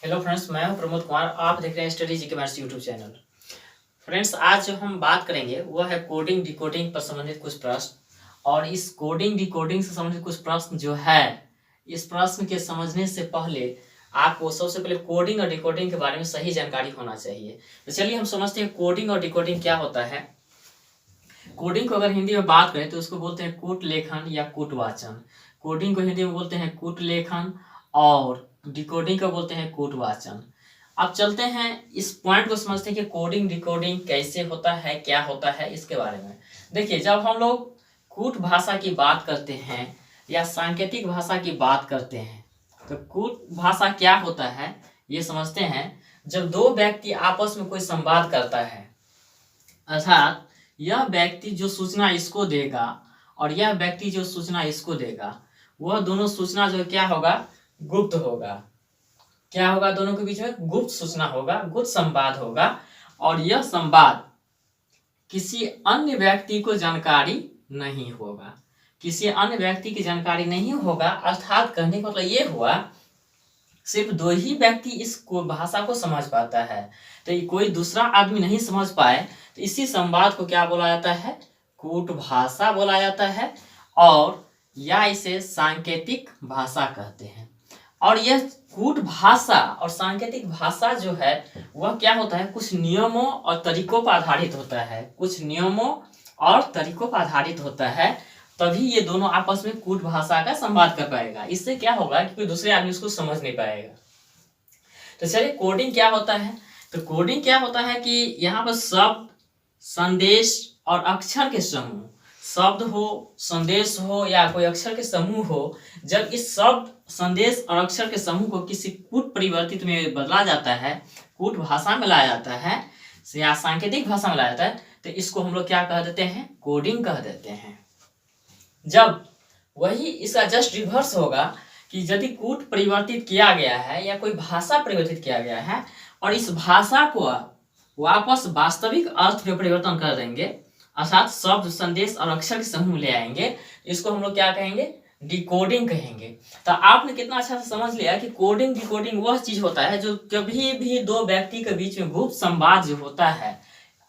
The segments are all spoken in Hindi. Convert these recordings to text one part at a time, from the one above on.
हेलो फ्रेंड्स, मैं हूं प्रमोद कुमार। आप देख रहे हैं स्टडी जी के मैथ्स यूट्यूब चैनल। फ्रेंड्स, आज जो हम बात करेंगे वो है कोडिंग डिकोडिंग पर संबंधित कुछ प्रश्न। और इस कोडिंग डिकोडिंग से संबंधित कुछ प्रश्न जो है, इस प्रश्न के समझने से पहले आपको सबसे पहले कोडिंग और डिकोडिंग के बारे में सही जानकारी होना चाहिए। तो चलिए हम समझते हैं कोडिंग और डिकोडिंग क्या होता है। कोडिंग को अगर हिंदी में बात करें तो उसको बोलते हैं कूट लेखन या कूट वाचन। कोडिंग को हिंदी में बोलते हैं कूट लेखन और डिकोडिंग को बोलते हैं कूट वाचन। अब चलते हैं इस पॉइंट को समझते हैं कि कोडिंग डिकोडिंग कैसे होता है, क्या होता है, इसके बारे में। देखिए, जब हम लोग कूट भाषा की बात करते हैं या सांकेतिक भाषा की बात करते हैं तो कूट भाषा क्या होता है ये समझते हैं। जब दो व्यक्ति आपस में कोई संवाद करता है, अर्थात यह व्यक्ति जो सूचना इसको देगा और यह व्यक्ति जो सूचना इसको देगा, वह दोनों सूचना जो क्या होगा, गुप्त होगा। क्या होगा, दोनों के बीच में गुप्त सूचना होगा, गुप्त संवाद होगा। और यह संवाद किसी अन्य व्यक्ति को जानकारी नहीं होगा, किसी अन्य व्यक्ति की जानकारी नहीं होगा। अर्थात कहने का मतलब ये हुआ, सिर्फ दो ही व्यक्ति इस भाषा को समझ पाता है। तो कोई दूसरा आदमी नहीं समझ पाए तो इसी संवाद को क्या बोला जाता है, कूट भाषा बोला जाता है। और या इसे सांकेतिक भाषा कहते हैं। और यह कूट भाषा और सांकेतिक भाषा जो है वह क्या होता है, कुछ नियमों और तरीकों पर आधारित होता है, कुछ नियमों और तरीकों पर आधारित होता है। तभी ये दोनों आपस में कूट भाषा का संवाद कर पाएगा। इससे क्या होगा कि कोई दूसरे आदमी उसको समझ नहीं पाएगा। तो चलिए, कोडिंग क्या होता है। तो कोडिंग क्या होता है कि यहाँ पर शब्द, संदेश और अक्षर के समूह, शब्द हो, संदेश हो या कोई अक्षर के समूह हो, जब इस शब्द, संदेश और अक्षर के समूह को किसी कूट परिवर्तित में बदला जाता है, कूट भाषा में लाया जाता है या सांकेतिक भाषा में लाया जाता है, तो इसको हम लोग क्या कह देते हैं, कोडिंग कह देते हैं। जब वही इसका जस्ट रिवर्स होगा कि यदि कूट परिवर्तित किया गया है या कोई भाषा परिवर्तित किया गया है और इस भाषा को वापस वास्तविक अर्थ में परिवर्तन कर देंगे, अर्थात शब्द, संदेश और अक्षर के समूह ले आएंगे, इसको हम लोग क्या कहेंगे, डिकोडिंग कहेंगे। तो आपने कितना अच्छा से समझ लिया कि कोडिंग डिकोडिंग वह चीज होता है जो कभी भी दो व्यक्ति के बीच में गुप्त संवाद जो होता है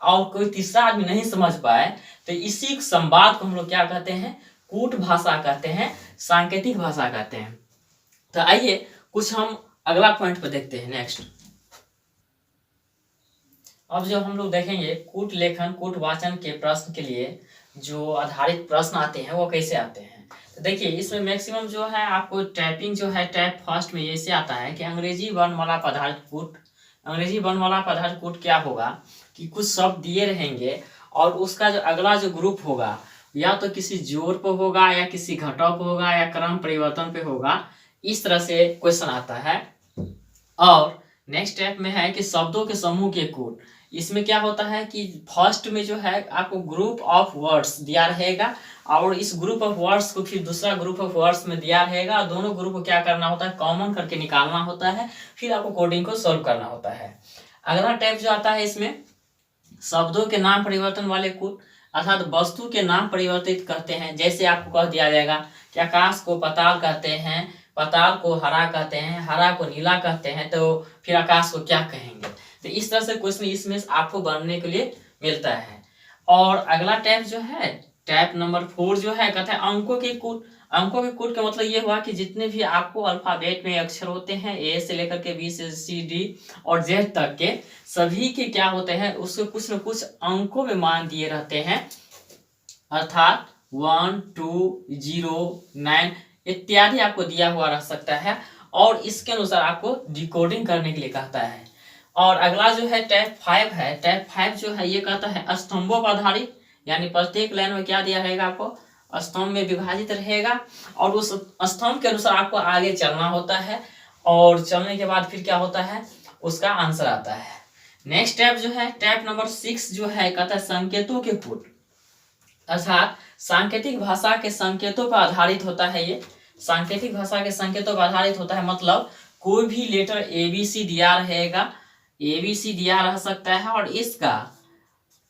और कोई तीसरा आदमी नहीं समझ पाए, तो इसी संवाद को हम लोग क्या कहते हैं, कूट भाषा कहते हैं, सांकेतिक भाषा कहते हैं। तो आइए कुछ हम अगला पॉइंट पर देखते हैं, नेक्स्ट। अब जो हम लोग देखेंगे कूट लेखन, कूट वाचन के प्रश्न के लिए जो आधारित प्रश्न आते हैं वो कैसे आते हैं। तो देखिए, इसमें मैक्सिमम जो है आपको टाइपिंग जो है, टाइप फर्स्ट में ऐसे आता है कि अंग्रेजी वर्णमाला पर आधारित कूट। अंग्रेजी वर्णमाला पर आधारित कूट क्या होगा कि कुछ शब्द दिए रहेंगे और उसका जो अगला जो ग्रुप होगा या तो किसी जोड़ पर होगा या किसी घटाव पर होगा या क्रम परिवर्तन पे होगा। इस तरह से क्वेश्चन आता है। और नेक्स्ट स्टेप में है कि शब्दों के समूह के कूट। इसमें क्या होता है कि फर्स्ट में जो है आपको ग्रुप ऑफ वर्ड्स दिया रहेगा और इस ग्रुप ऑफ वर्ड्स को फिर दूसरा ग्रुप ऑफ वर्ड्स में दिया रहेगा और दोनों ग्रुप को क्या करना होता है, कॉमन करके निकालना होता है, फिर आपको कोडिंग को सॉल्व करना होता है। अगला टाइप जो आता है इसमें शब्दों के नाम परिवर्तन वाले कूट, अर्थात वस्तु के नाम परिवर्तित करते हैं। जैसे आपको कह दिया जाएगा कि आकाश को पाताल कहते हैं, पाताल को हरा कहते हैं, हरा को नीला कहते हैं, तो फिर आकाश को क्या कहेंगे। तो इस तरह से क्वेश्चन इसमें आपको बनने के लिए मिलता है। और अगला टाइप जो है, टाइप नंबर 4 जो है, कहते हैं अंकों के कूट। अंकों के कूट का मतलब ये हुआ कि जितने भी आपको अल्फाबेट में अक्षर होते हैं, ए से लेकर के बी से सी डी और जेड तक के, सभी के क्या होते हैं, उसके कुछ न कुछ अंकों में मान दिए रहते हैं, अर्थात 1 2 0 9 इत्यादि आपको दिया हुआ रह सकता है और इसके अनुसार आपको डिकोडिंग करने के लिए कहता है। और अगला जो है टाइप 5 है। टाइप 5 जो है ये कहता है स्तंभों पर आधारित, यानी प्रत्येक लाइन में क्या दिया रहेगा, आपको स्तंभ में विभाजित रहेगा और उस स्तंभ के अनुसार आपको आगे चलना होता है और चलने के बाद फिर क्या होता है, उसका आंसर आता है। नेक्स्ट टाइप जो है, टाइप नंबर 6 जो है, कहता है संकेतों के कूट, अर्थात सांकेतिक भाषा के संकेतों पर आधारित होता है। ये सांकेतिक भाषा के संकेतों पर आधारित होता है, मतलब कोई भी लेटर एबीसी दिया रहेगा, एबीसी दिया रह सकता है और इसका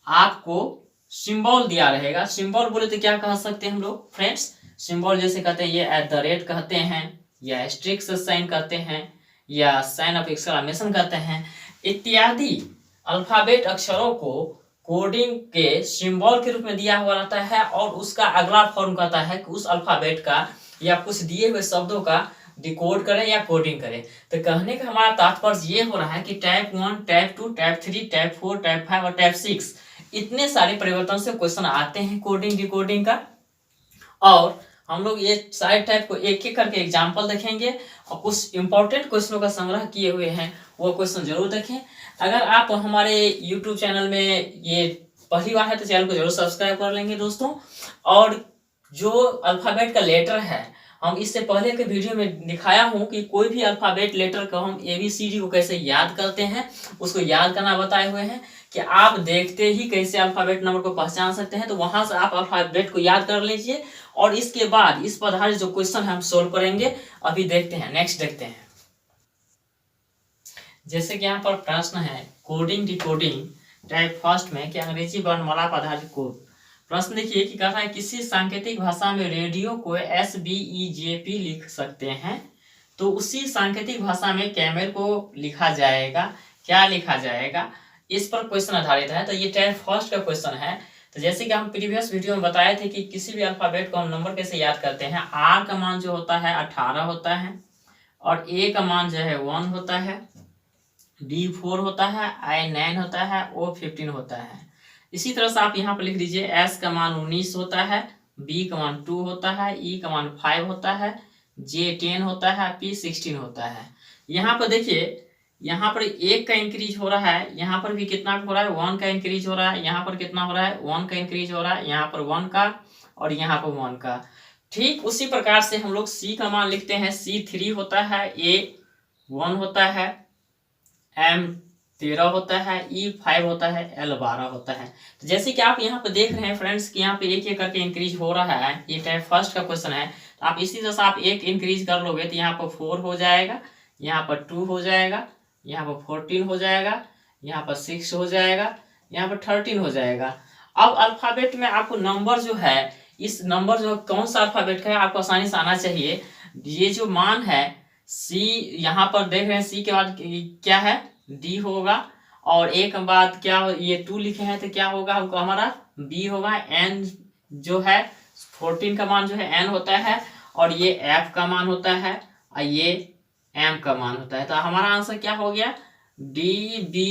आपको सिंबल दिया रहेगा। सिंबल बोले तो क्या कह सकते हैं हम लोग फ्रेंड्स, सिंबल जैसे कहते हैं ये @ कहते हैं या स्ट्रिक्स साइन कहते हैं या साइन ऑफ एक्सक्लेमेशन कहते हैं इत्यादि अल्फाबेट अक्षरों को कोडिंग के सिंबल के रूप में दिया हुआ रहता है और उसका अगला फॉर्म कहता है कि उस अल्फाबेट का या कुछ दिए हुए शब्दों का डिकोड करें या कोडिंग करें। तो कहने का हमारा तात्पर्य ये हो रहा है कि type 1, type 2, type 3, type 4, type 5 और टाइप 6 इतने सारे परिवर्तन से क्वेश्चन आते हैं कोडिंग डिकोडिंग का। और हम लोग ये सारे टाइप को एक एक करके एग्जाम्पल देखेंगे और कुछ इंपॉर्टेंट क्वेश्चनों का संग्रह किए हुए हैं वो क्वेश्चन जरूर देखें। अगर आप हमारे यूट्यूब चैनल में ये पहली बार है तो चैनल को जरूर सब्सक्राइब कर लेंगे दोस्तों। और जो अल्फाबेट का लेटर है हम इससे पहले के वीडियो में दिखाया हूँ कि कोई भी अल्फाबेट लेटर को हम ABCD को कैसे याद करते हैं उसको याद करना बताए हुए हैं कि आप देखते ही कैसे अल्फाबेट नंबर को पहचान सकते हैं। तो वहां से आप अल्फाबेट को याद कर लीजिए और इसके बाद इस पर आधारित जो क्वेश्चन है हम सोल्व करेंगे। अभी देखते हैं, नेक्स्ट देखते हैं। जैसे कि यहाँ पर प्रश्न है कोडिंग डिकोडिंग टाइप फर्स्ट में कि अंग्रेजी वर्णमाला पर आधारित कोड। प्रश्न देखिए कि कहता है किसी सांकेतिक भाषा में रेडियो को SBEJP लिख सकते हैं तो उसी सांकेतिक भाषा में कैमल को लिखा जाएगा, क्या लिखा जाएगा, इस पर क्वेश्चन आधारित है। तो ये टाइप फर्स्ट का क्वेश्चन है। तो जैसे कि हम प्रीवियस वीडियो में बताए थे कि किसी भी अल्फाबेट को हम नंबर कैसे याद करते हैं। R का मान जो होता है 18 होता है और A का मान जो है 1 होता है, D 4 होता है, I 9 होता है, O 15 होता है। इसी तरह से आप यहाँ पर लिख दीजिए S का मान 19 होता है, B का मान 2 होता है, E का मान 5 होता है, J 10 होता है, P 16 होता है। यहाँ पर देखिए यहाँ पर 1 का इंक्रीज हो रहा है, यहाँ पर भी कितना हो रहा है 1 का इंक्रीज हो रहा है, यहाँ पर कितना हो रहा है 1 का इंक्रीज हो रहा है, यहाँ पर 1 का और यहाँ पर 1 का। ठीक उसी प्रकार से हम लोग C का मान लिखते हैं, C 3 होता है, A 1 होता है, M 13 होता है, E 5 होता है, L 12 होता है। तो जैसे कि आप यहाँ पे देख रहे हैं फ्रेंड्स कि यहाँ पे एक एक करके इंक्रीज हो रहा है। ये टाइप फर्स्ट का क्वेश्चन है तो आप इसी तरह से आप एक इंक्रीज कर लोगे तो यहाँ पर 4 हो जाएगा, यहाँ पर 2 हो जाएगा, यहाँ पर 14 हो जाएगा, यहाँ पर 6 हो जाएगा, यहाँ पर 13 हो जाएगा। अब अल्फाबेट में आपको नंबर जो है इस नंबर जो कौन सा अल्फाबेट का है आपको आसानी से आना चाहिए। ये जो मान है C यहाँ पर देख रहे हैं, C के बाद क्या है D होगा और A के बाद क्या ये 2 लिखे हैं तो क्या होगा हमको हमारा B होगा। N जो है 14 का मान जो है N होता है और ये F का मान होता है और ये M का मान होता है। तो हमारा आंसर क्या हो गया D B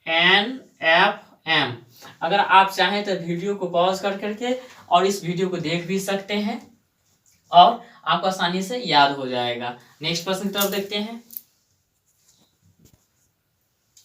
N F M। अगर आप चाहें तो वीडियो को पॉज कर करके और इस वीडियो को देख भी सकते हैं और आपको आसानी से याद हो जाएगा। नेक्स्ट प्रश्न की तरफ देखते हैं।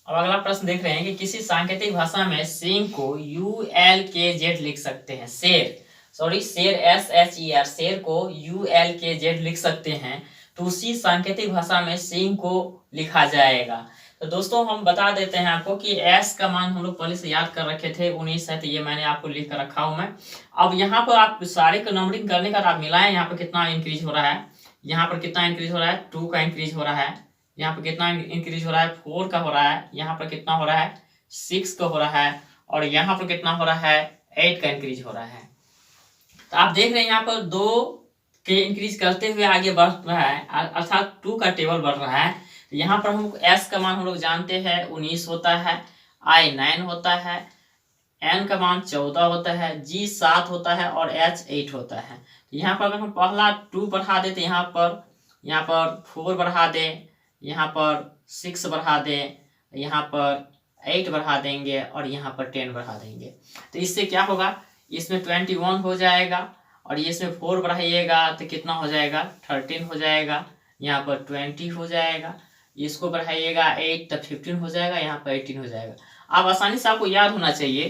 अब अगला प्रश्न देख रहे हैं कि किसी सांकेतिक भाषा में सिंह को ULKZ लिख सकते हैं। शेर SHER शेर को ULKZ लिख सकते हैं तो उसी सांकेतिक भाषा में सिंह को लिखा जाएगा। तो दोस्तों हम बता देते हैं आपको कि S का मान हम लोग पहले से याद कर रखे थे 19 है तो ये मैंने आपको लिख कर रखा हूं मैं। अब यहाँ पर आप सारे को नंबरिंग करने का आप मिलाएं, यहाँ पर कितना इंक्रीज हो रहा है, यहाँ पर कितना इंक्रीज हो रहा है 2 का इंक्रीज हो रहा है, यहाँ पर कितना इंक्रीज हो रहा है 4 का हो रहा है, यहाँ पर कितना हो रहा है 6 का हो रहा है और यहाँ पर कितना हो रहा है 8 का इंक्रीज हो रहा है। तो आप देख रहे हैं यहाँ पर 2 के इंक्रीज करते हुए आगे बढ़ रहा है अर्थात 2 का टेबल बढ़ रहा है। तो यहाँ पर हम S का मान हम लोग जानते हैं 19 होता है, I 9 होता है, N का मान 14 होता है, G 7 होता है और H 8 होता है। तो यहाँ पर अगर हम पहला 2 बढ़ा दें तो यहाँ पर 4 बढ़ा दें, यहाँ पर 6 बढ़ा दें, यहाँ पर 8 बढ़ा देंगे और यहाँ पर 10 बढ़ा देंगे। तो इससे क्या होगा इसमें 21 हो जाएगा और ये इसमें 4 बढ़ाइएगा तो कितना हो जाएगा 13 हो जाएगा, यहाँ पर 20 हो जाएगा, इसको बढ़ाइएगा 8 तो 15 हो जाएगा, यहाँ पर 18 हो जाएगा। अब आसानी से आपको याद होना चाहिए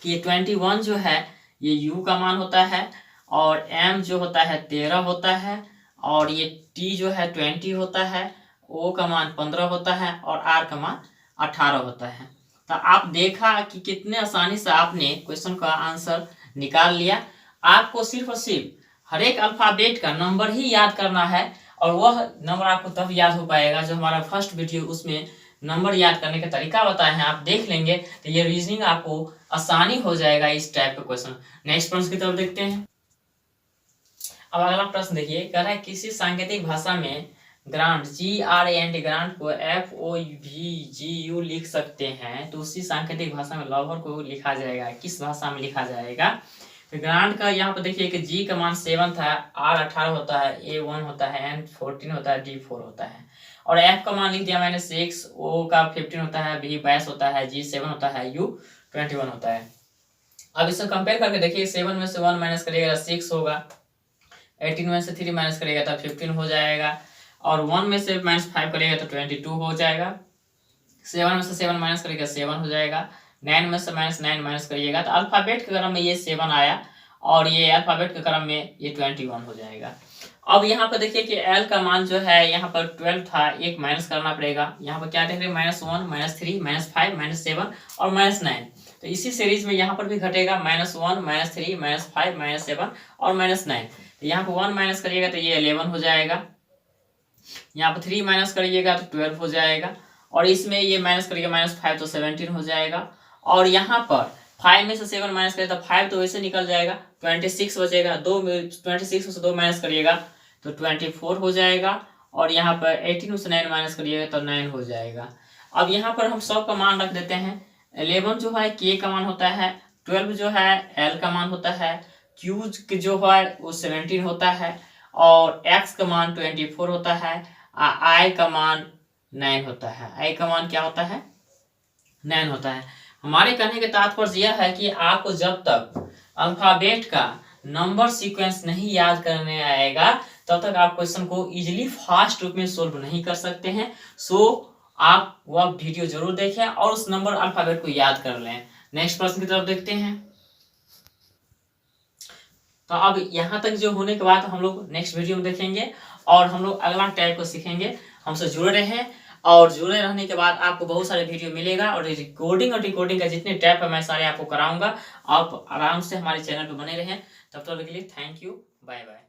कि 21 जो है ये U का मान होता है और M जो होता है 13 होता है और ये T जो है 20 होता है, O का मान 15 होता है और R का मान 18 होता है। तो आप देखा कि कितने आसानी से आपने क्वेश्चन का आंसर निकाल लिया। आपको सिर्फ और सिर्फ हर एक अल्फाबेट का नंबर ही याद करना है और वह नंबर आपको तब याद हो पाएगा जो हमारा फर्स्ट वीडियो उसमें नंबर याद करने का तरीका बताए हैं, आप देख लेंगे तो ये रीजनिंग आपको आसानी हो जाएगा इस टाइप का क्वेश्चन। नेक्स्ट प्रश्न की तरफ देखते हैं। अब अगला प्रश्न देखिए, कह रहा है किसी सांकेतिक भाषा में ग्रांट GRANT ग्रांट को FOVGU लिख सकते हैं, तो उसी सांकेतिक भाषा में लॉवर को लिखा जाएगा। किस भाषा में लिखा जाएगा? तो ग्रांट का यहाँ पर देखिए कि G का मान 7 था, R 18 होता है, A 1 होता है, N 14 होता है, D 4 होता है, और F का मान लिख दिया मैंने 6, O का 15 होता है, B 22 होता है, G 7 होता है, U 21 होता है। अब इसको कंपेयर करके देखिए, 7 में से 1 माइनस करिएगा 6 होगा, 18 में से 3 माइनस करिएगा तो 15 हो जाएगा, और 1 में से -5 करिएगा तो 22 हो जाएगा, 7 में से 7 माइनस करिएगा 7 हो जाएगा, 9 में से -9 माइनस करिएगा तो अल्फाबेट के क्रम में ये 7 आया, और ये अल्फाबेट के क्रम में ये 21 हो जाएगा। अब यहाँ पर देखिए कि L का मान जो है यहाँ पर 12 था, एक माइनस करना पड़ेगा। यहाँ पर क्या देख रहे हैं? -1, -3, -5, -7 और -9। तो इसी सीरीज में यहाँ पर भी घटेगा, -1, -3, -5, -7 और -9। तो यहाँ पर 1 माइनस करिएगा तो ये 11 हो जाएगा, यहाँ पर 3 माइनस करिएगा तो 12 हो जाएगा, और इसमें ये माइनस करिएगा -5 तो 17 हो जाएगा, और यहाँ पर 5 में से 7 माइनस करिएगा तो 5 तो वैसे निकल जाएगा, 26 बचेगा, 26 में से 2 माइनस करिएगा तो 24 हो जाएगा, और यहाँ पर 18 में से 9 माइनस करिएगा तो 9 हो जाएगा। अब यहाँ पर हम सब का मान रख देते हैं। 11 जो है K का मान होता है, 12 जो है L का मान होता है, Q जो है वो 17 होता है, और X का मान 24 होता है, I का मान 9 होता है। I का मान क्या होता है? 9 होता है। हमारे कहने के तात्पर्य यह है कि आपको जब तक अल्फाबेट का नंबर सीक्वेंस नहीं याद करने आएगा तब तक आप क्वेश्चन को इजीली फास्ट रूप में सोल्व नहीं कर सकते हैं। सो आप वह वीडियो जरूर देखें और उस नंबर अल्फाबेट को याद कर लें। नेक्स्ट प्रश्न की तरफ देखते हैं। तो अब यहाँ तक जो होने के बाद हम लोग नेक्स्ट वीडियो में देखेंगे और हम लोग अगला टैग को सीखेंगे। हमसे जुड़े रहें, और जुड़े रहने के बाद आपको बहुत सारे वीडियो मिलेगा, और रिकॉर्डिंग और डिकोडिंग का जितने टैप है मैं सारे आपको कराऊंगा। आप आराम से हमारे चैनल पर बने रहें। तब तक के लिए थैंक यू, बाय बाय।